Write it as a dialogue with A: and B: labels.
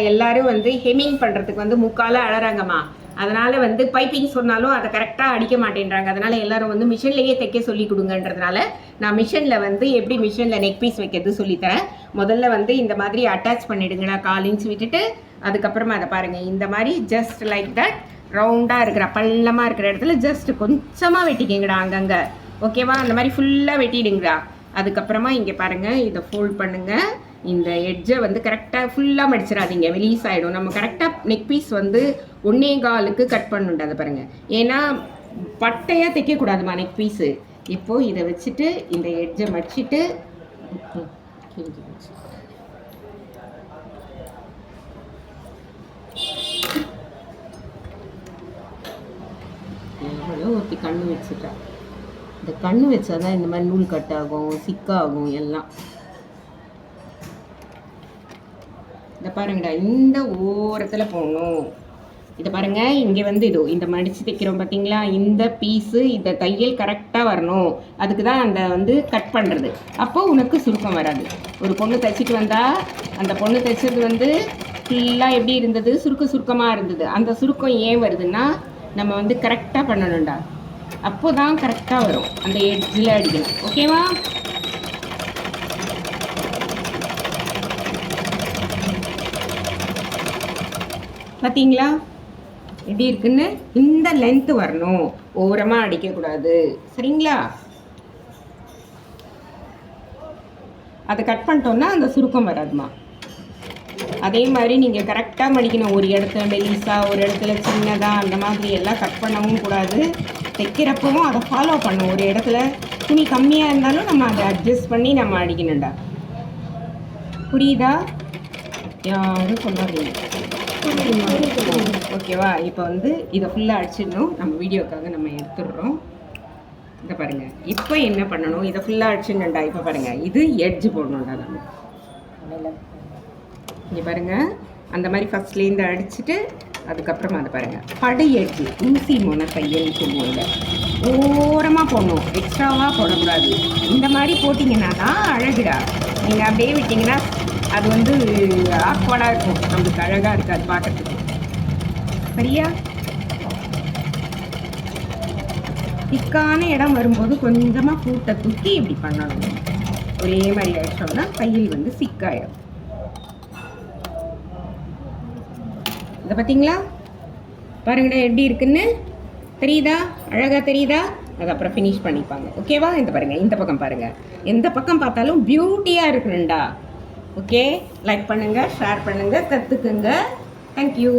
A: எல்லாரும் வந்து ஹெமிங் பண்ணுறதுக்கு வந்து முக்கால அழறாங்கம்மா. அதனால் வந்து பைப்பிங் சொன்னாலும் அதை கரெக்டாக அடிக்க மாட்டேன்றாங்க. அதனால் எல்லாரும் வந்து மிஷின்லேயே தைக்க சொல்லி கொடுங்கன்றதுனால நான் மிஷினில் வந்து எப்படி மிஷினில் நெக் பீஸ் வைக்கிறது சொல்லித்தரேன். முதல்ல வந்து இந்த மாதிரி அட்டாச் பண்ணிவிடுங்கடா 1/4 இன்ச் விட்டுட்டு, அதுக்கப்புறமா அதை பாருங்கள். இந்த மாதிரி ஜஸ்ட் லைக் தட் ரவுண்டாக இருக்கிற பள்ளமாக இருக்கிற இடத்துல ஜஸ்ட் கொஞ்சமாக வெட்டிக்கிங்கடா அங்கங்கே. ஓகேவா? அந்த மாதிரி ஃபுல்லாக வெட்டிடுங்கடா. அதுக்கப்புறமா இங்கே பாருங்கள், இதை ஃபோல்ட் பண்ணுங்கள். இந்த எட்ஜை வந்து கரெக்டாக ஃபுல்லாக மடிச்சிடாதீங்க, ரிலீஸ் ஆகிடும். நம்ம கரெக்டாக நெக் பீஸ் வந்து 1.25க்கு கட் பண்ணுண்டு. அதை பாருங்கள், ஏன்னா பட்டையாக தைக்கக்கூடாதுமா நெக் பீஸு. இப்போது இதை வச்சுட்டு இந்த எட்ஜை மடிச்சிட்டு ஒருத்தி கண்ணு வச்சுட்டா. இந்த கண்ணு வச்சாதான் இந்த மாதிரி நூல் கட் ஆகும், சிக்காகும் எல்லாம். இதை பாருங்கடா, இந்த ஓரத்தில் போகணும். இதை பாருங்கள், இங்கே வந்து இதோ இந்த மடித்து தைக்கிறோம் பார்த்தீங்களா, இந்த பீஸு இந்த தையல் கரெக்டாக வரணும். அதுக்கு தான் அந்த வந்து கட் பண்ணுறது. அப்போது உனக்கு சுருக்கம் வராது. ஒரு பொண்ணு தைச்சிட்டு வந்தால் அந்த பொண்ணு தைச்சது வந்து ஃபுல்லாக எப்படி இருந்தது, சுருக்கமாக இருந்தது. அந்த சுருக்கம் ஏன் வருதுன்னா நம்ம வந்து கரெக்டாக பண்ணணும்டா. அப்போ தான் கரெக்டாக வரும். அந்த எட்ஜில் அடிக்கணும். ஓகேவா? பார்த்தீங்களா எப்படி இருக்குன்னு? இந்த லென்த்து வரணும், ஓரமாக அடிக்கக்கூடாது. சரிங்களா? அதை கட் பண்ணிட்டோம்னா அந்த சுருக்கம் வராதுமா. அதே மாதிரி நீங்கள் கரெக்டாக மடிக்கணும். ஒரு இடத்துல மெலிசாக, ஒரு இடத்துல சின்னதாக, அந்த மாதிரி எல்லாம் கட் பண்ணவும் கூடாது. தைக்கிறப்பவும் அதை ஃபாலோ பண்ணணும். ஒரு இடத்துல துணி கம்மியாக இருந்தாலும் நம்ம அதை அட்ஜஸ்ட் பண்ணி நம்ம அடிக்கணும்டா. புரியுதா? யாரும் சொல்லாதீங்க. ஓகேவா? இப்போ வந்து இதை ஃபுல்லாக அடிச்சிடணும். நம்ம வீடியோக்காக நம்ம எடுத்துடுறோம். இதை பாருங்கள், இப்போ என்ன பண்ணணும், இதை ஃபுல்லாக அடிச்சிடணும்டா. இப்போ பாருங்கள், இது எட்ஜு போடணும்டா. நம்ம இங்கே பாருங்கள், அந்த மாதிரி ஃபஸ்ட்லேருந்து அடிச்சுட்டு அதுக்கப்புறமா அதை பாருங்கள், படை எட்ஜு ஊசி மொன தையல்னு சொல்லுவோங்க. ஓரமாக போடணும், எக்ஸ்ட்ராவாக போடக்கூடாது. இந்த மாதிரி போட்டிங்கன்னா தான் அழகுடா. நீங்கள் அப்படியே விட்டிங்கன்னா அது வந்து ஆக்வர்டாக இருக்கும், நம்மளுக்கு அழகாக இருக்காது பார்க்கறதுக்கு. சரியா? திக்கான இடம் வரும்போது கொஞ்சமாக கூட்டை தூக்கி இப்படி பண்ணணும். ஒரே மாதிரி ஆயிடுச்சோம்னா தையல் வந்து சிக்காயிடும். இதை பார்த்தீங்களா? பாருங்கடா எப்படி இருக்குன்னு. தெரியுதா? அழகாக தெரியுதா? அதுக்கப்புறம் ஃபினிஷ் பண்ணிப்பாங்க. ஓகேவா? இந்த பாருங்கள், இந்த பக்கம் பாருங்கள். எந்த பக்கம் பார்த்தாலும் பியூட்டியாக இருக்கணும்டா. ஓகே, லைக் பண்ணுங்கள், ஷேர் பண்ணுங்கள், கற்றுக்குங்க. தேங்க்யூ.